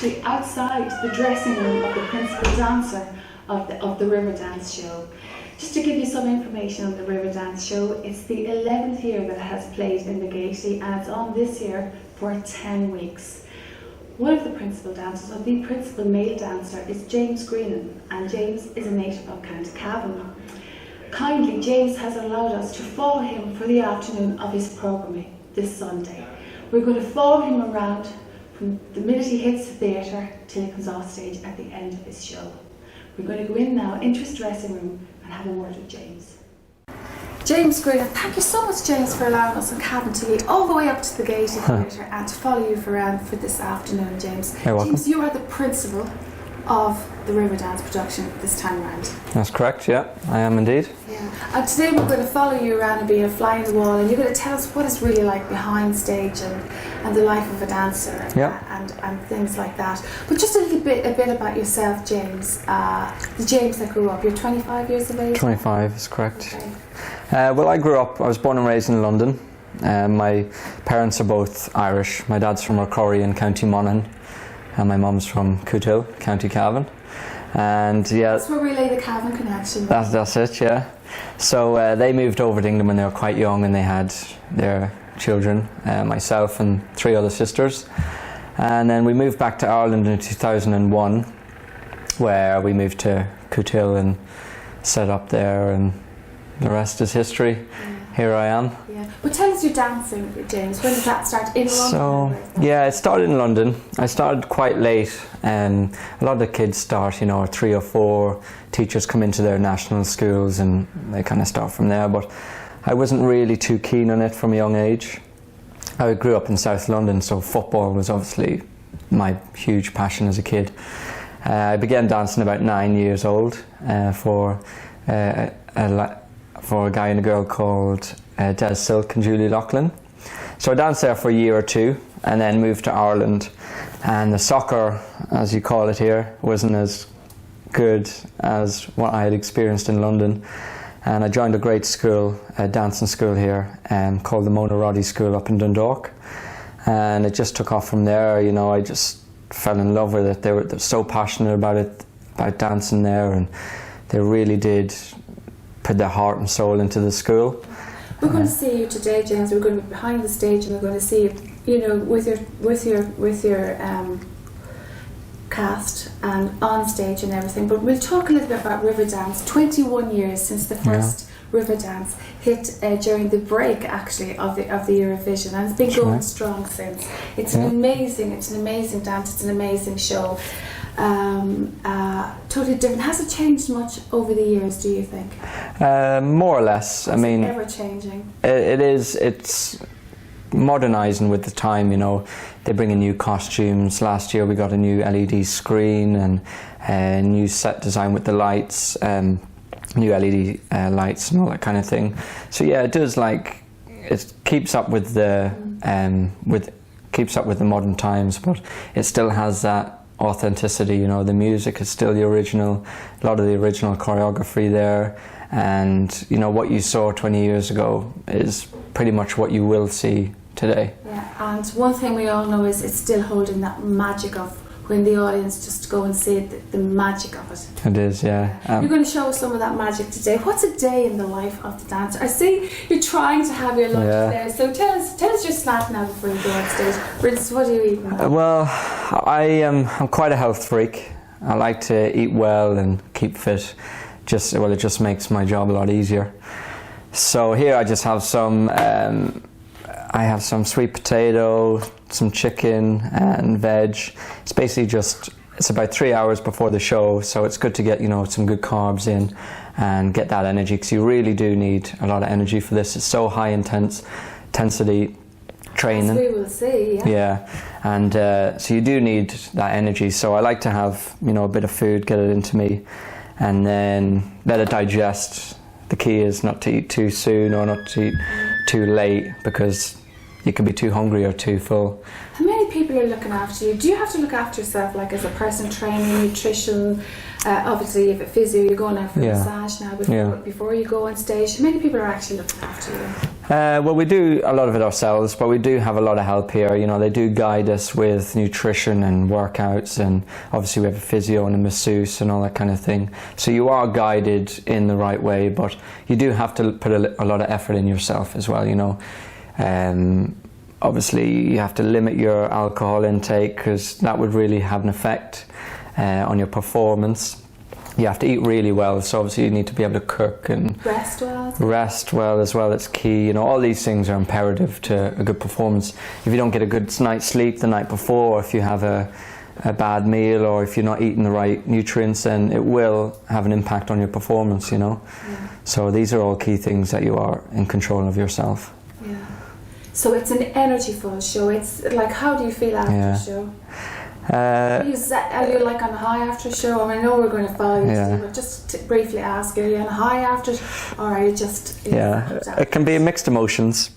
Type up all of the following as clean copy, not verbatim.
actually outside the dressing room of the principal dancer of the Riverdance show. Just to give you some information on the Riverdance show, it's the 11th year that it has played in the Gaiety, and it's on this year for 10 weeks. One of the principal dancers, or the principal male dancer, is James Greenan, and James is a native of County Cavan. Kindly, James has allowed us to follow him for the afternoon of his programming this Sunday. We're going to follow him around from the minute he hits the theatre till he comes off stage at the end of his show. We're going to go in now into his dressing room and have a word with James. James Greenan, thank you so much, James, for allowing us in Cavan to lead all the way up to the Gaiety Theatre and to follow you around for this afternoon, James. You're welcome. James, you are the principal of the Riverdance production this time around. That's correct, yeah, I am indeed. Yeah. And today we're going to follow you around and be a fly on the wall, and you're going to tell us what it's really like behind stage and the life of a dancer and things like that. But just a bit about yourself, James. The James that grew up. You're 25 years of age? 25 is correct. Okay. Well, I was born and raised in London. My parents are both Irish. My dad's from O'Curry in County Monaghan, and my mum's from Cootehill, County Cavan. And yeah, that's where we lay the Cavan connection. That's it, yeah. So they moved over to England when they were quite young, and they had their children, myself and 3 other sisters. And then we moved back to Ireland in 2001, where we moved to Cootehill and set up there, and the rest is history. Yeah. Here I am. Yeah. But tell us your dancing, James. When did that start? In London? So, yeah, it started in London. I started quite late. A lot of the kids start, 3 or 4. Teachers come into their national schools and they kind of start from there. But I wasn't really too keen on it from a young age. I grew up in South London, so football was obviously my huge passion as a kid. I began dancing about 9 years old for a guy and a girl called Des Silk and Julie Loughlin. So I danced there for a year or 2 and then moved to Ireland, and the soccer, as you call it here, wasn't as good as what I had experienced in London, and I joined a great school, a dancing school here called the Mona Roddy School up in Dundalk, and it just took off from there. I just fell in love with it. They were so passionate about it, about dancing there, and they really did put their heart and soul into the school. We're going to see you today, James. We're going to be behind the stage, and we're going to see you, with your cast and on stage and everything. But we'll talk a little bit about Riverdance. 21 years since the first Riverdance hit during the break, actually, of the Eurovision, and it's been going strong since. It's an amazing dance. It's an amazing show. Totally different. Has it changed much over the years, do you think? More or less. I mean, ever changing. It is. It's modernising with the time. They bring in new costumes. Last year we got a new LED screen and a new set design with the lights, new LED lights and all that kind of thing. So yeah, it does. It keeps up with the modern times, but it still has that authenticity. The music is still the original, a lot of the original choreography there, and what you saw 20 years ago is pretty much what you will see today. Yeah, and one thing we all know is it's still holding that magic of when the audience just go and see it, the magic of it. It is, yeah. You're going to show us some of that magic today. What's a day in the life of the dancer? I see you're trying to have your lunch there, so tell us your snack now before you go on stage. For instance, what are you eating? Well, I'm quite a health freak. I like to eat well and keep fit. It just makes my job a lot easier. So here I just have some sweet potato, some chicken and veg. It's basically it's about 3 hours before the show, so it's good to get some good carbs in and get that energy, because you really do need a lot of energy for this. It's so high intensity training. As we will see, yeah. And so you do need that energy. So I like to have a bit of food, get it into me, and then let it digest. The key is not to eat too soon or not to eat too late, because you can be too hungry or too full. How many people are looking after you? Do you have to look after yourself, as a personal trainer, nutrition? Obviously, if it's physio, you're going out for a massage now before you go on stage. How many people are actually looking after you? Well, we do a lot of it ourselves, but we do have a lot of help here. You know, they do guide us with nutrition and workouts, and obviously we have a physio and a masseuse and all that kind of thing. So you are guided in the right way, but you do have to put a lot of effort in yourself as well, you know. Obviously you have to limit your alcohol intake, because that would really have an effect on your performance. You have to eat really well, so obviously you need to be able to cook and Rest well. Rest well as well. It's key. You know, all these things are imperative to a good performance. If you don't get a good night's sleep the night before, or if you have a bad meal, or if you're not eating the right nutrients, then it will have an impact on your performance, you know. Yeah. So these are all key things that you are in control of yourself. Yeah. So it's an energy-full show. It's like, how do you feel after the show? Are you like on a high after a show? I mean, I know we're going to follow you today, but just to briefly ask, are you on a high after it, or are you just... It can be mixed emotions.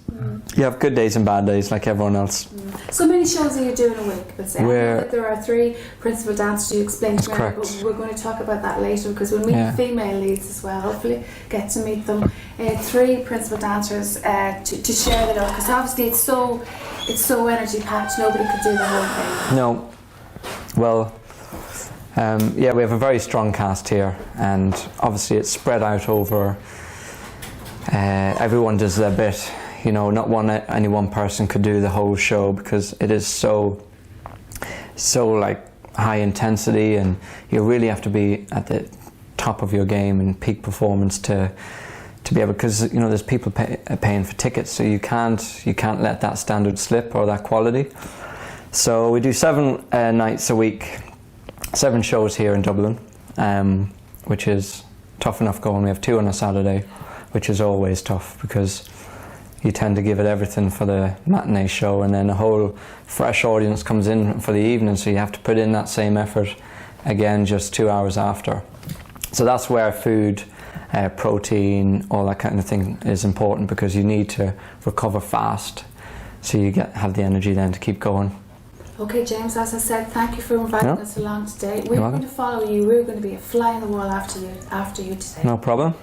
You have good days and bad days like everyone else. So many shows are you doing a week? Let's say. I know that there are 3 principal dancers you explained to me, but we're going to talk about that later, because we'll meet female leads as well. Hopefully get to meet them. 3 principal dancers to share the load, because obviously it's so energy packed. Nobody could do the whole thing. No. Well, we have a very strong cast here, and obviously it's spread out over, everyone does their bit, you know, not any one person could do the whole show, because it is so like high intensity, and you really have to be at the top of your game and peak performance to be able, because you know there's people paying for tickets, so you can't let that standard slip, or that quality. So we do 7 nights a week, 7 shows here in Dublin, which is tough enough going. We have 2 on a Saturday, which is always tough, because you tend to give it everything for the matinee show, and then a whole fresh audience comes in for the evening, so you have to put in that same effort again just 2 hours after. So that's where food, protein, all that kind of thing is important, because you need to recover fast, so you have the energy then to keep going. Okay, James, as I said, thank you for inviting us along today. We're going to follow you. We're going to be a fly on the wall after you today. No problem.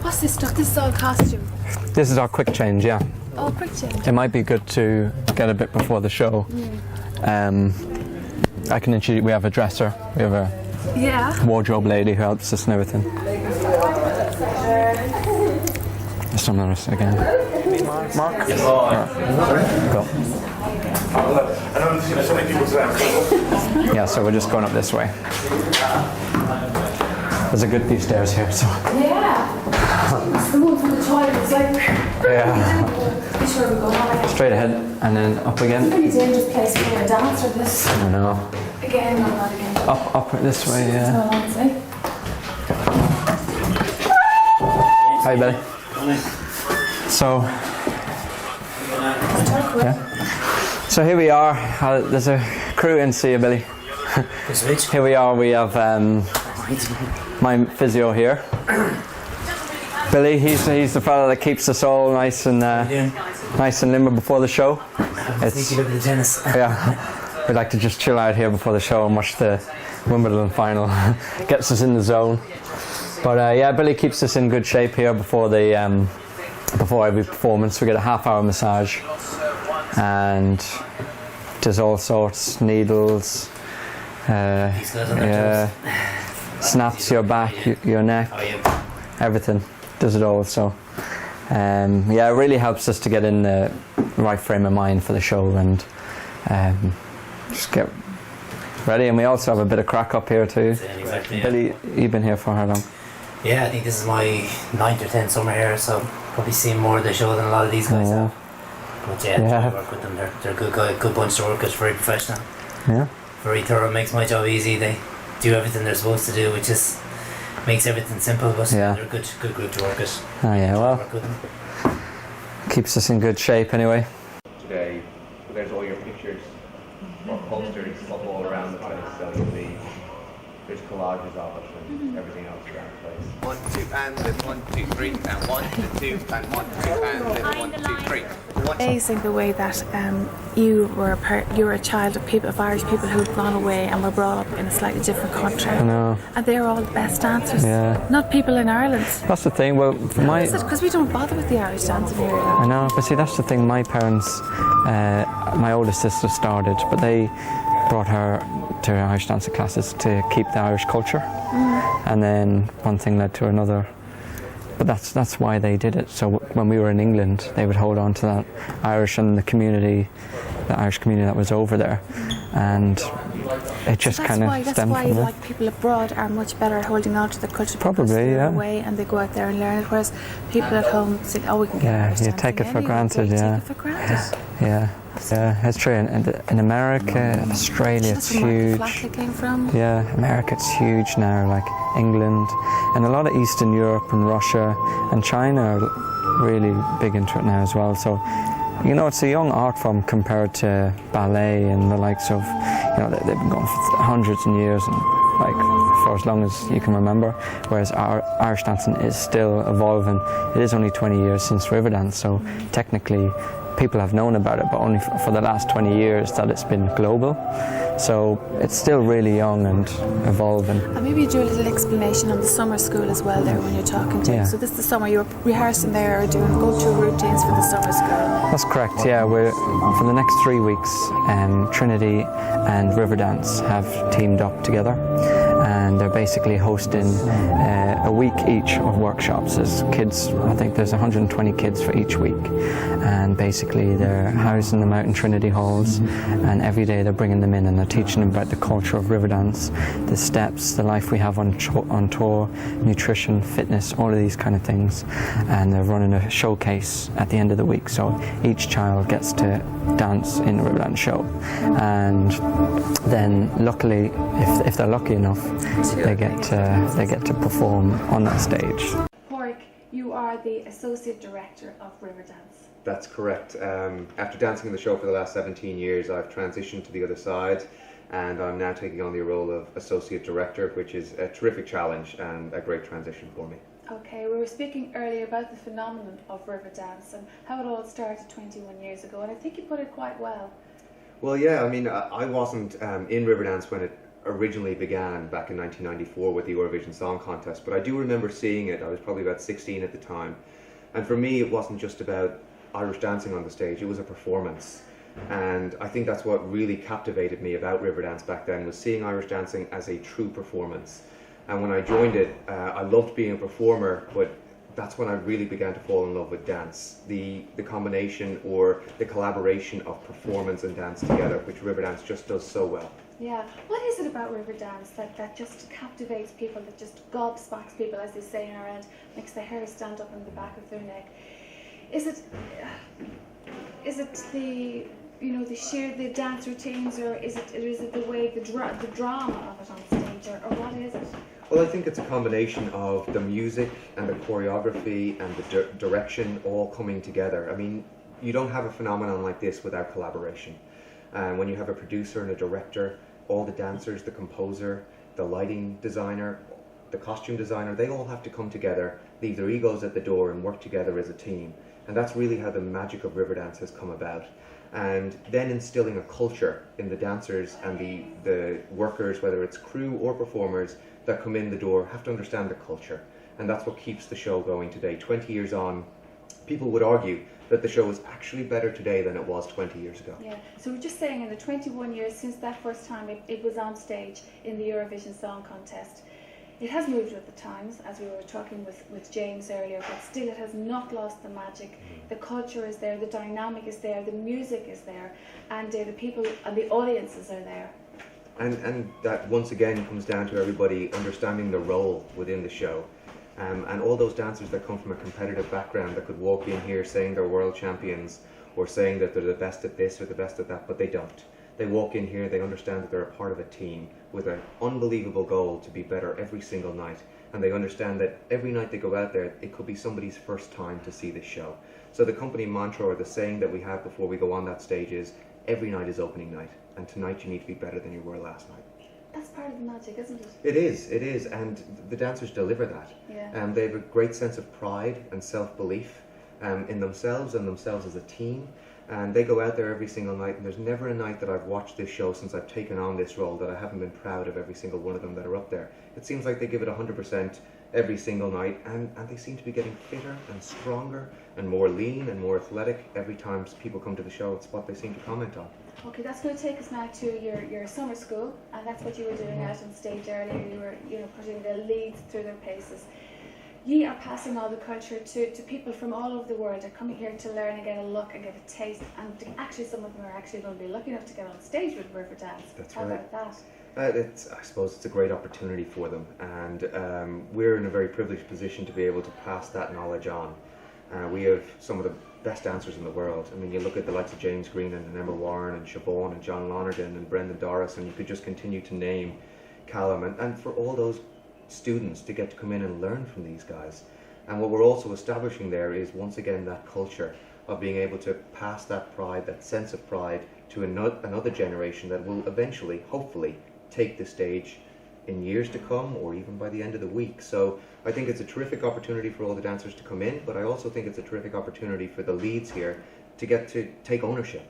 What's this stuff? This is all costume. This is our quick change, yeah. Oh, quick change. It might be good to get a bit before the show. I can introduce. We have a dresser. We have a wardrobe lady who helps us and everything. Just on this again. Mark? Yes. Go. I know there's so many people today. Yeah, so we're just going up this way. There's a good few stairs here, so. Yeah. It's the one from the toilet. It's like. Yeah. Be sure we go straight ahead and then up again. It's a pretty dangerous place for a dancer. This. I know. Again, no, not again. Up this way, yeah. Hi, Billy. So. So here we are. There's a crew in, see you, Billy. Here we are. We have my physio here. Billy, he's the fella that keeps us all nice and limber before the show. It's look at the tennis. Yeah, we like to just chill out here before the show and watch the Wimbledon final. Gets us in the zone. But yeah, Billy keeps us in good shape here before every performance. We get a half-hour massage and does all sorts, needles, snaps your back, your neck, everything, does it all. So yeah, it really helps us to get in the right frame of mind for the show and just get ready. And we also have a bit of crack up here too. Exactly, yeah. Billy, you've been here for how long? Yeah, I think this is my 9th or 10th summer here, so probably seen more of the show than a lot of these guys have. But yeah, I work with them. They're a good bunch to work with, very professional. Yeah. Very thorough, makes my job easy. They do everything they're supposed to do, which is makes everything simple, but they're a good group to work with. Oh yeah, well, work with them. Keeps us in good shape anyway. Today, there's all your pictures or posters up all around the place, so you'll be there's collages of it and everything else around the place. 1, 2, and then 1, 2, 3, and 1, 2, and 1, 2, and then 1, 2, 3. Amazing the way that you were a child of people, of Irish people who had gone away and were brought up in a slightly different country. I know. And they're all the best dancers. Yeah. Not people in Ireland. That's the thing. Well, for my Because we don't bother with the Irish dancing here. I know, but see, that's the thing. My parents, my older sister started, but they brought her to Irish dancing classes to keep the Irish culture, and then one thing led to another. But that's why they did it. So when we were in England, they would hold on to that Irish and the Irish community that was over there, and it just kind of stemmed from there. That's why like people abroad are much better at holding on to the culture. Probably, because they're yeah. away and they go out there and learn it, whereas people at home think, oh, we can get Irish you dancing take it for anyway. granted. They Yeah. take it for granted. Yeah, it's true. In America, Australia, it's That's where huge. Mark Flatley came from. Yeah, America, it's huge now, like England, and a lot of Eastern Europe and Russia and China are really big into it now as well. So, you know, it's a young art form compared to ballet and the likes of, you know, they've been going for hundreds of years and like for as long as you can remember, whereas our Irish dancing is still evolving. It is only 20 years since Riverdance, so technically people have known about it, but only for the last 20 years that it's been global. So it's still really young and evolving. And maybe you do a little explanation on the summer school as well there when you're talking to Yeah. So this is the summer, you're rehearsing there or doing go-to routines for the summer school. That's correct, yeah. For the next 3 weeks, Trinity and Riverdance have teamed up together, and they're basically hosting a week each of workshops. There's kids, I think there's 120 kids for each week, and basically they're housing them out in Trinity halls, and every day they're bringing them in and they're teaching them about the culture of Riverdance, the steps, the life we have on tour, nutrition, fitness, all of these kind of things, and they're running a showcase at the end of the week, so each child gets to dance in a Riverdance show, and then luckily, if they're lucky enough, they get to perform on that stage. Porrick, you are the Associate Director of Riverdance. That's correct. After dancing in the show for the last 17 years, I've transitioned to the other side, and I'm now taking on the role of Associate Director, which is a terrific challenge and a great transition for me. Okay, we were speaking earlier about the phenomenon of Riverdance and how it all started 21 years ago, and I think you put it quite well. Well, yeah, I mean, I wasn't in Riverdance when it originally began back in 1994 with the Eurovision Song Contest, but I do remember seeing it. I was probably about 16 at the time, and for me it wasn't just about Irish dancing on the stage, it was a performance. And I think that's what really captivated me about Riverdance back then, was seeing Irish dancing as a true performance. And when I joined it, I loved being a performer, but that's when I really began to fall in love with dance. The combination or the collaboration of performance and dance together, which Riverdance just does so well. Yeah, what is it about Riverdance that just captivates people, that just gobsmacks people, as they say in Ireland, makes the hair stand up on the back of their neck? Is it the the dance routines, or is it the way the drama of it on stage, or what is it? Well, I think it's a combination of the music and the choreography and the direction all coming together. I mean, you don't have a phenomenon like this without collaboration. When you have a producer and a director, all the dancers, the composer, the lighting designer, the costume designer, they all have to come together, leave their egos at the door and work together as a team. And that's really how the magic of Riverdance has come about. And then instilling a culture in the dancers and the workers, whether it's crew or performers that come in the door, have to understand the culture. And that's what keeps the show going today. 20 years on, people would argue that the show is actually better today than it was 20 years ago. Yeah, so we're just saying in the 21 years since that first time it was on stage in the Eurovision Song Contest, it has moved with the times, as we were talking with James earlier, but still it has not lost the magic. The culture is there, the dynamic is there, the music is there, and the people and the audiences are there. And that once again comes down to everybody understanding the role within the show. And all those dancers that come from a competitive background that could walk in here saying they're world champions or saying that they're the best at this or the best at that, but they don't. They walk in here, they understand that they're a part of a team with an unbelievable goal to be better every single night. And they understand that every night they go out there, it could be somebody's first time to see this show. So the company mantra, or the saying that we have before we go on that stage, is every night is opening night. And tonight you need to be better than you were last night. That's part of the magic, isn't it? It is, and the dancers deliver that. Yeah. They have a great sense of pride and self-belief in themselves and themselves as a team. And they go out there every single night, and there's never a night that I've watched this show since I've taken on this role that I haven't been proud of every single one of them that are up there. It seems like they give it 100% every single night, and they seem to be getting fitter and stronger and more lean and more athletic every time people come to the show. It's what they seem to comment on. Okay, that's going to take us now to your summer school, and that's what you were doing out on stage earlier. You were, putting the leads through their paces. You are passing all the culture to people from all over the world. They're coming here to learn and get a look and get a taste, and actually some of them are actually going to be lucky enough to get on stage with Riverdance. That's How right. about that? I suppose it's a great opportunity for them, and we're in a very privileged position to be able to pass that knowledge on. We have some of the best dancers in the world. I mean, you look at the likes of James Greenan and Emma Warren and Siobhan and John Lonergan and Brendan Doris, and you could just continue to name Callum, and for all those students to get to come in and learn from these guys. And what we're also establishing there is, once again, that culture of being able to pass that pride, that sense of pride, to another generation that will eventually, hopefully, take the stage in years to come, or even by the end of the week. So I think it's a terrific opportunity for all the dancers to come in, but I also think it's a terrific opportunity for the leads here to get to take ownership,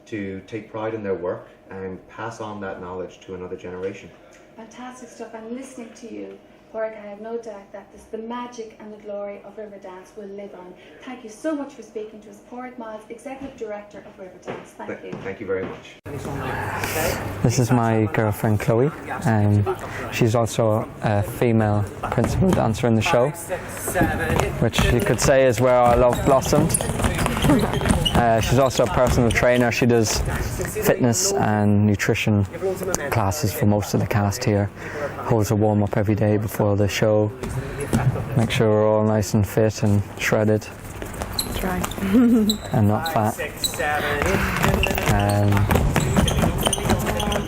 to take pride in their work and pass on that knowledge to another generation. Fantastic stuff. And listening to you, Porrick, I have no doubt that the magic and the glory of Riverdance will live on. Thank you so much for speaking to us. Porrick Miles, Executive Director of Riverdance. Thank you. Thank you very much. This is my girlfriend Chloe, and she's also a female principal dancer in the show, which you could say is where our love blossomed. She's also a personal trainer. She does fitness and nutrition classes for most of the cast here. Holds a warm-up every day before the show. Make sure we're all nice and fit and shredded. That's right. And not fat.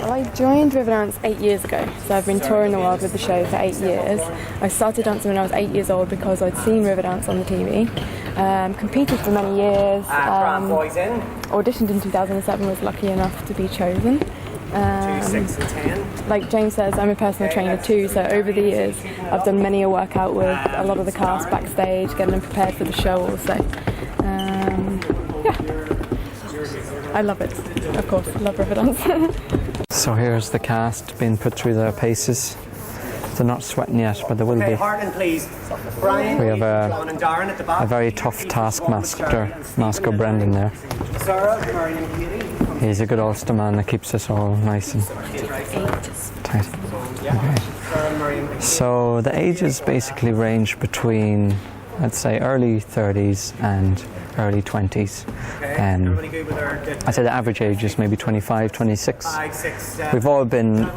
I joined Riverdance 8 years ago, so I've been touring the world with the show for 8 years. I started dancing when I was 8 years old because I'd seen Riverdance on the TV. Competed for many years, auditioned in 2007, was lucky enough to be chosen. 2, 6 and 10. Like James says, I'm a personal trainer too, so over the years I've done many a workout with a lot of the cast backstage, getting them prepared for the show also. Yeah, I love it, of course, love Riverdance. So here's the cast being put through their paces. They're not sweating yet, but they will be. Harlan, please. Brian, We have John and Darren at the back. a very tough taskmaster, Brendan there. Sarah, Marion and Katie. He's a good Ulster man that keeps us all nice and tight. Okay. So the ages basically range between, let's say, early 30s and early 20s. I'd say the average age is maybe 25, 26. We've all been,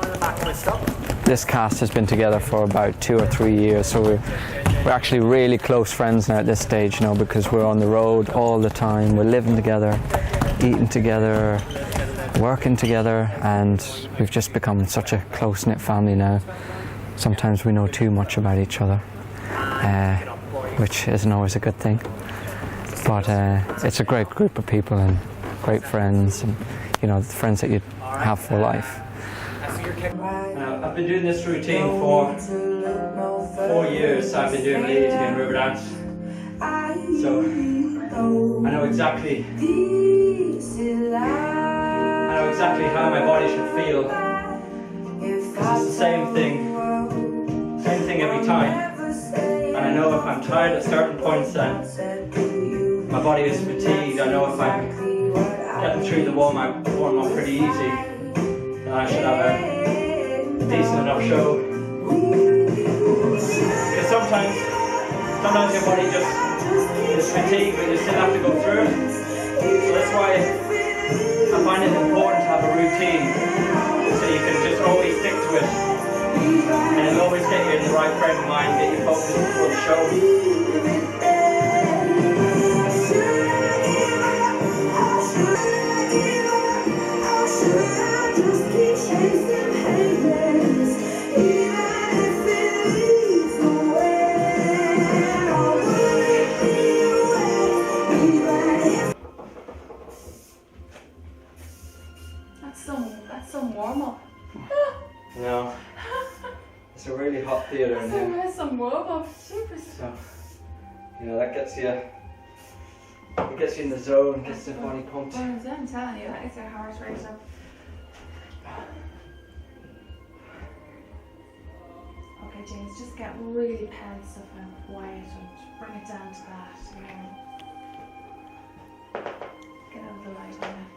this cast has been together for about 2 or 3 years, so we're actually really close friends now at this stage, because we're on the road all the time. We're living together, eating together, working together, and we've just become such a close-knit family now. Sometimes we know too much about each other, which isn't always a good thing. But it's a great group of people and great friends, and the friends that you have for life. I've been doing this routine for 4 years. I've been doing lead in Riverdance, so I know exactly how my body should feel. Because it's the same thing every time. And I know if I'm tired at certain points, then my body is fatigued. I know if I'm getting through the warm-up pretty easy, then I should have a decent enough show. Because sometimes your body just is fatigued, but you still have to go through it. So that's why I find it important to have a routine, so you can just always stick to it. And it'll always get you in the right frame of mind, get you focused before the show. That's some warm-up. You know, it's a really hot theatre in here. There's some warm-up. Jeepers. So, you know, that gets you, it gets you in the zone, gets the body pumped. I'm telling you, that is a heart rate up. Okay, James, just get really pale stuff and quiet and bring it down to that, you know. Get out of the light on it.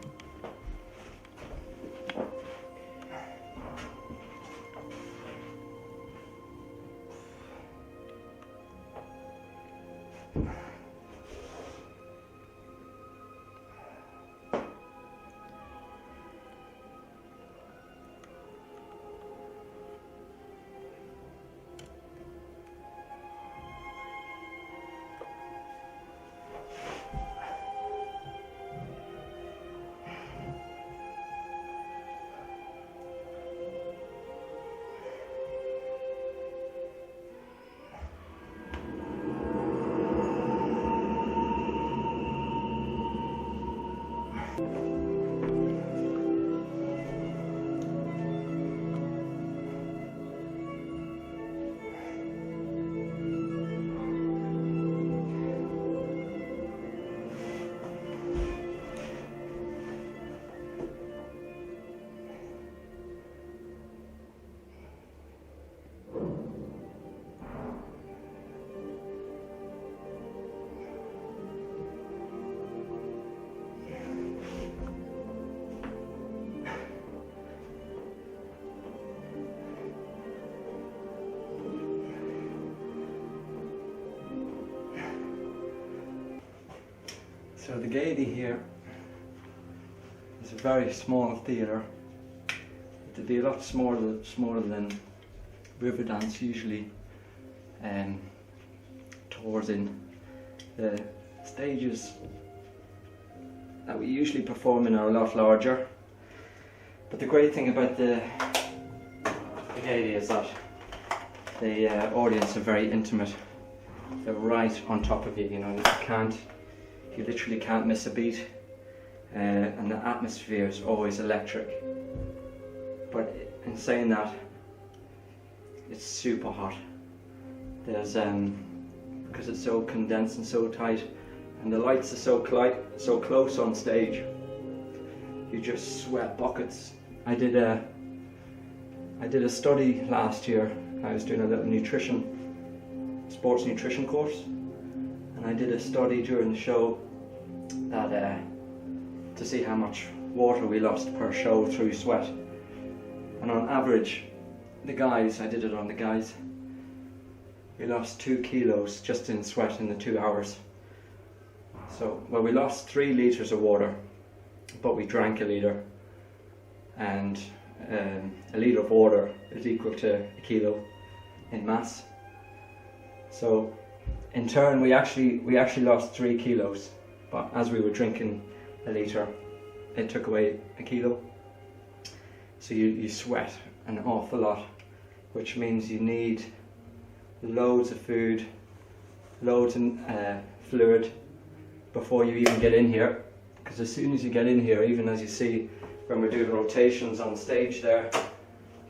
So the Gaiety here is a very small theatre. It'd be a lot smaller than Riverdance usually tours in. The stages that we usually perform in are a lot larger. But the great thing about the Gaiety is that the audience are very intimate. They're right on top of you, you know, you literally can't miss a beat, and the atmosphere is always electric. But in saying that, it's super hot. There's because it's so condensed and so tight, and the lights are so close on stage, you just sweat buckets. I did a study last year. I was doing a little sports nutrition course, and I did a study during the show that to see how much water we lost per show through sweat. And on average, I did it on the guys, we lost 2 kilos just in sweat in the 2 hours. So, well, we lost 3 litres of water, but we drank 1 litre, and 1 litre of water is equal to 1 kilo in mass. So in turn we actually lost 3 kilos, but as we were drinking 1 litre, it took away 1 kilo. So you sweat an awful lot, which means you need loads of food, loads of fluid before you even get in here, because as soon as you get in here, even as you see when we're doing rotations on stage there,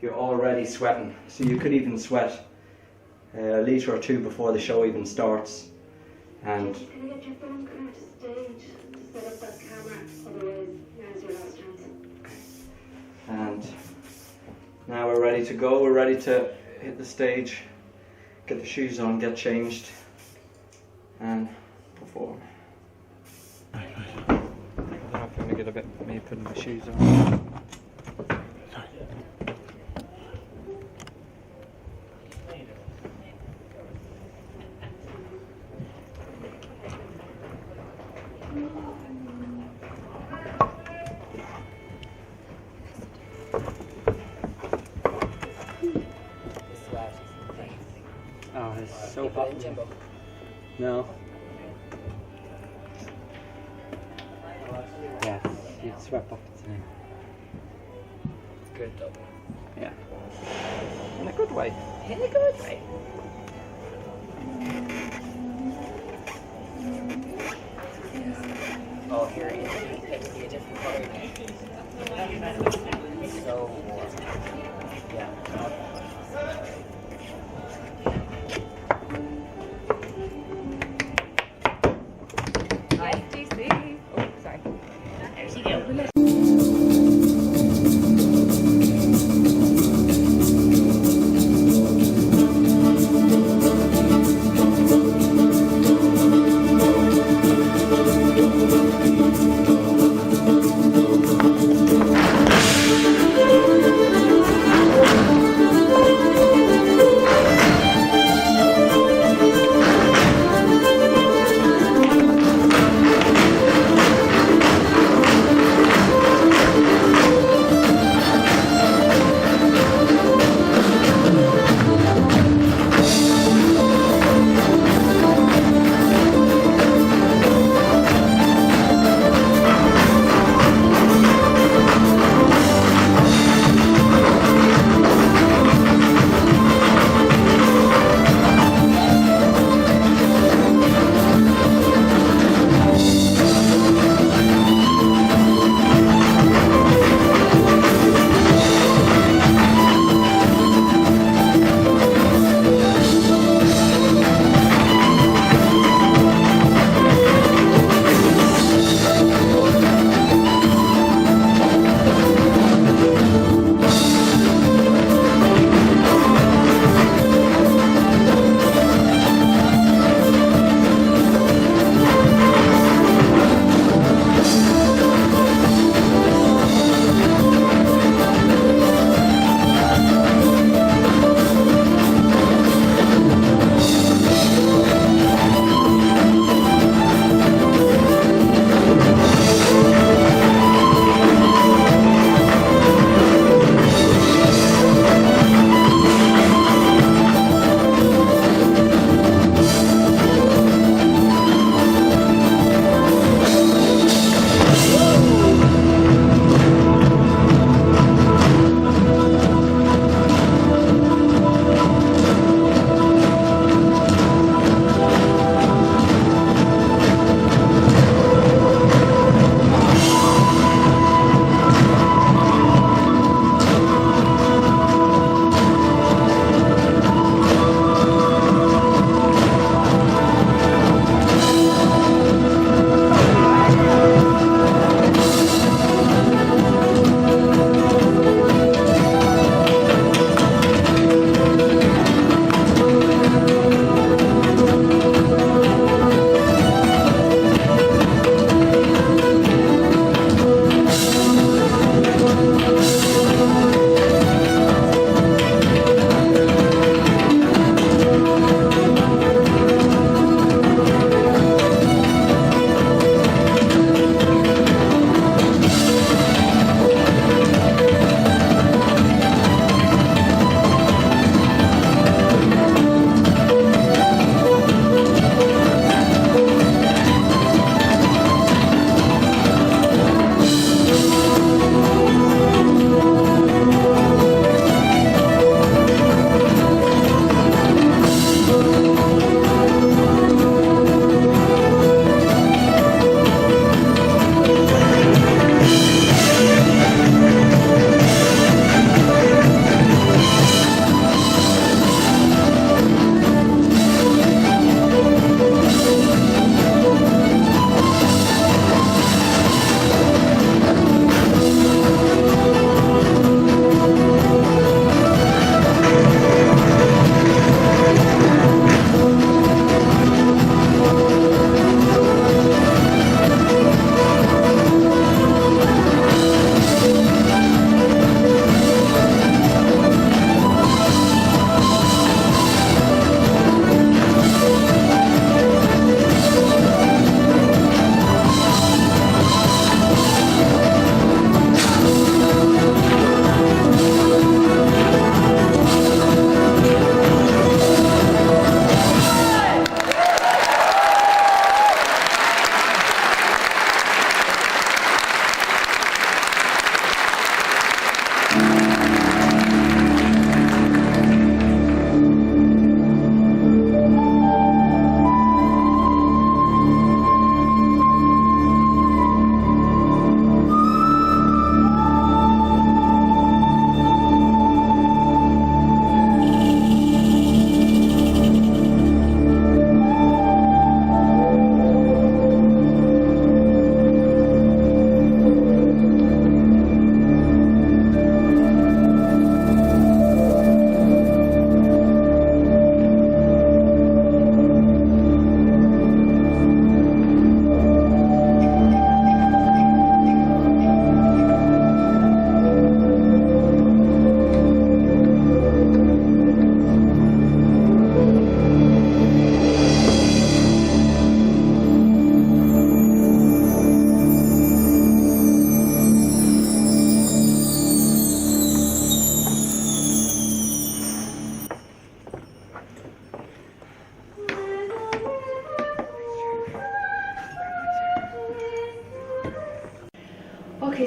you're already sweating. So you could even sweat 1 litre or 2 before the show even starts. And can you get your phone card to stage to set up that camera? Otherwise, now's your last chance. And now we're ready to go. We're ready to hit the stage, get the shoes on, get changed, and perform. I'm going to get a bit me putting my shoes on. Oh, it's so hot. No. Yeah, you sweat buckets in. Good double. Yeah. In a good way. In a good way. Oh, here it would be a different color. So warm. Yeah.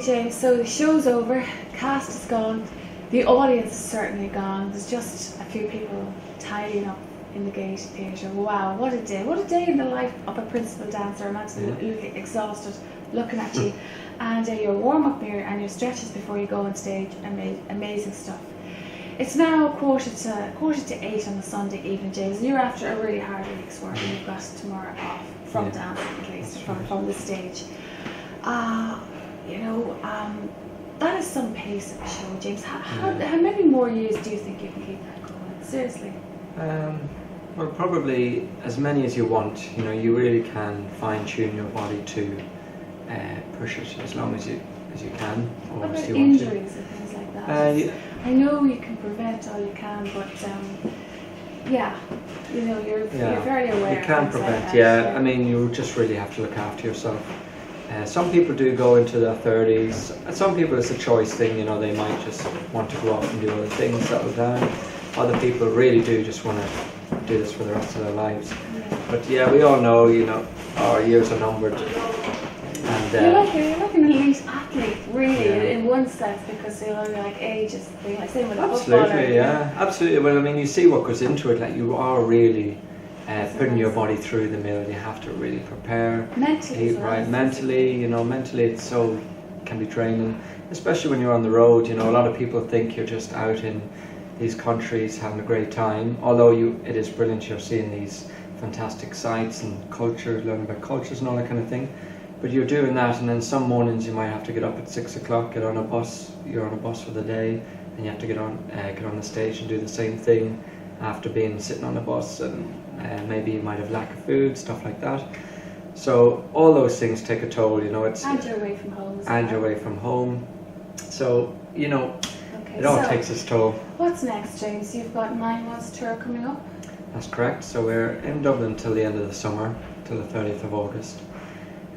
Okay, James, so the show's over, cast is gone, the audience is certainly gone. There's just a few people tidying up in the Gaiety Theatre. Wow, what a day. What a day in the life of a principal dancer. I'm absolutely exhausted looking at you. And your warm-up mirror and your stretches before you go on stage. Amazing stuff. It's now quarter to 8 on a Sunday evening, James, and you're after a really hard week's work, and you've got tomorrow off from dancing, at least, from the stage. That is some pace of a show, James. How many more years do you think you can keep that going? Seriously? Well, probably as many as you want. You know, you really can fine-tune your body to push it as long as you can. What about injuries and things like that? I know you can prevent all you can, but you're very aware. You can prevent, I mean, you just really have to look after yourself. Some people do go into their 30s. Some people it's a choice thing, you know, they might just want to go off and do other things, settle down. Other people really do just want to do this for the rest of their lives. Yeah. But yeah, we all know, you know, our years are numbered. And you're like an elite athlete, really, in one sense, because you're like ages. Like same with a footballer. Absolutely. Well, I mean, you see what goes into it. Like you are really putting your body through the mill. You have to really prepare. Mentally, mentally it's so can be draining, especially when you're on the road. You know, a lot of people think you're just out in these countries having a great time. Although it is brilliant. You're seeing these fantastic sights and culture, learning about cultures and all that kind of thing. But you're doing that, and then some mornings you might have to get up at 6 o'clock, get on a bus. You're on a bus for the day, and you have to get on the stage and do the same thing after sitting on a bus, and maybe you might have lack of food, stuff like that. So all those things take a toll, you know. And you're away from home. You're away from home. So you know, it all takes its toll. What's next, James? You've got 9 months tour coming up. That's correct. So we're in Dublin till the end of the summer, till the 30th of August.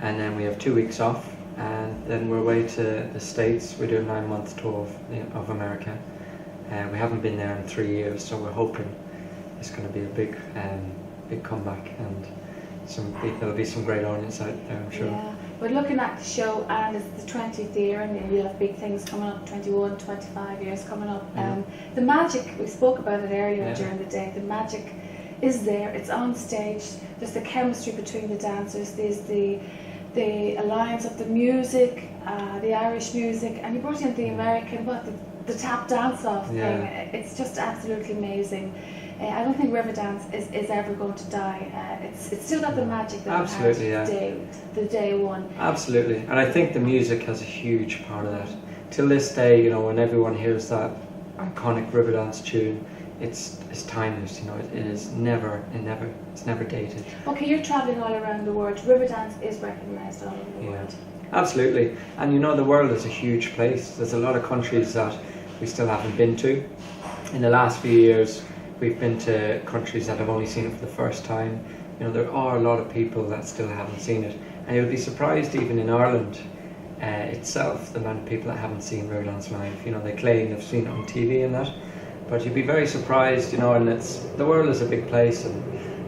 And then we have 2 weeks off, and then we're away to the States. We do a 9-month tour of America. We haven't been there in 3 years, so we're hoping it's going to be a big comeback, and there'll be some great audience out there, I'm sure. Yeah, we're looking at the show, and it's the 20th year, and we'll have big things coming up, 21, 25 years coming up. The magic, we spoke about it earlier during the day, the magic is there, it's on stage, there's the chemistry between the dancers, there's the alliance of the music, the Irish music, and you brought in the American, the tap dance-off thing. It's just absolutely amazing. I don't think Riverdance is ever going to die. It's still got the magic that it had the day one. Absolutely, and I think the music has a huge part of that. Till this day, you know, when everyone hears that iconic Riverdance tune, it's timeless, you know. It's never dated. Okay, you're traveling all around the world. Riverdance is recognised all over the world. Absolutely, and you know, the world is a huge place. There's a lot of countries that we still haven't been to. In the last few years, we've been to countries that have only seen it for the first time. You know, there are a lot of people that still haven't seen it, and you'll be surprised even in Ireland itself, the amount of people that haven't seen Riverdance live. You know, they claim they've seen it on TV and that, but you'd be very surprised, you know. And the world is a big place, and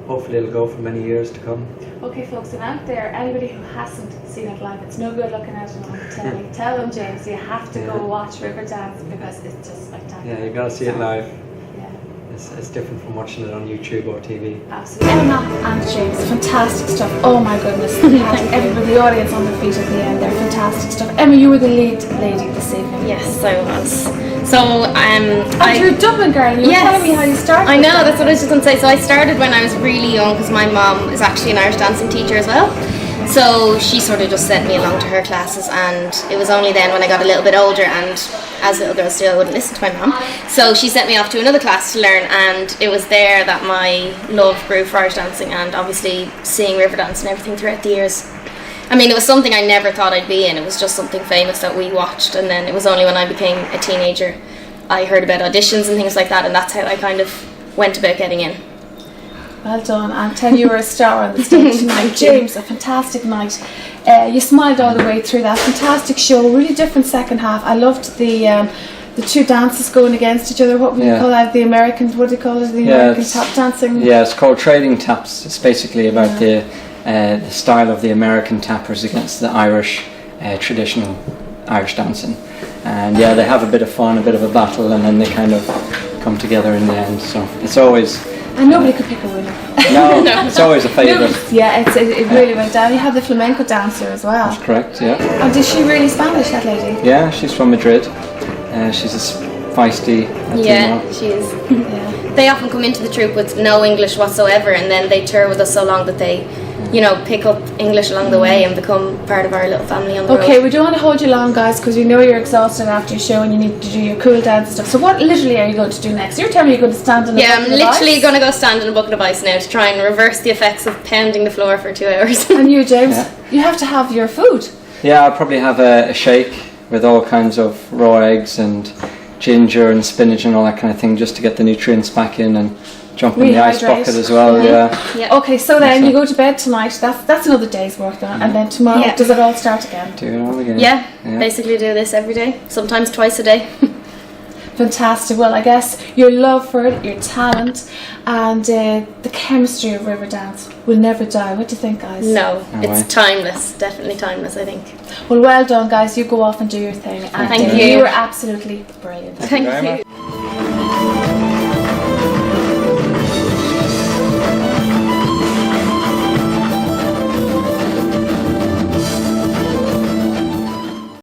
hopefully it'll go for many years to come. Okay, folks, and out there, anybody who hasn't seen it live, it's no good looking at it on the telly. Tell them, James, you have to go watch Riverdance, because it's just spectacular. Yeah, you got to see it live. It's different from watching it on YouTube or TV. Absolutely. Emma and James, fantastic stuff. Oh my goodness. Everybody, the audience on their feet at the end there, fantastic stuff. Emma, you were the lead lady this evening. Yes, I was. So, you're a Dublin girl, you were telling me how you started. I know, that's what I was just going to say. So I started when I was really young, because my mum is actually an Irish dancing teacher as well. So she sort of just sent me along to her classes, and it was only then when I got a little bit older, and as little girls do, I wouldn't listen to my mum. So she sent me off to another class to learn, and it was there that my love grew for Irish dancing, and obviously seeing Riverdance and everything throughout the years. I mean, it was something I never thought I'd be in. It was just something famous that we watched, and then it was only when I became a teenager I heard about auditions and things like that, and that's how I kind of went about getting in. Well done, and tell you were a star on the stage tonight. James, a fantastic night. You smiled all the way through that. Fantastic show, really different second half. I loved the two dances going against each other. What would you call that? The American, what do you call it? The American tap dancing? Yeah, it's called trading taps. It's basically about the style of the American tappers against the Irish traditional Irish dancing. And yeah, they have a bit of fun, a bit of a battle, and then they kind of come together in the end. So it's always... And nobody could pick a winner. No, it's always a favourite. Yeah, it really went down. You have the flamenco dancer as well. That's correct, yeah. And is she really Spanish, that lady? Yeah, she's from Madrid. She's a feisty Yeah, Latino. she is. They often come into the troupe with no English whatsoever, and then they tour with us so long that they, you know, pick up English along the way and become part of our little family on the road. Okay, we don't want to hold you long, guys, because we know you're exhausted after your show and you need to do your cool dance and stuff. So what literally are you going to do next? You're telling me you're going to stand in a bucket I'm of literally ice? going to go stand in a bucket of ice now to try and reverse the effects of pounding the floor for 2 hours. And you, James, Yeah. you have to have your food. Yeah, I'll probably have a shake with all kinds of raw eggs and ginger and spinach and all that kind of thing, just to get the nutrients back in and jump in the ice Rehydrate. bucket as well. Yeah. Okay, so then you go to bed tonight. That's another day's work then, and then tomorrow does it all start again? Do it all again. Yeah, basically do this every day, sometimes twice a day. Fantastic. Well, I guess your love for it, your talent, and the chemistry of Riverdance will never die. What do you think, guys? No, it's timeless, definitely timeless, I think. Well done, guys. You go off and do your thing. And Thank you. You were absolutely brilliant. Thank you.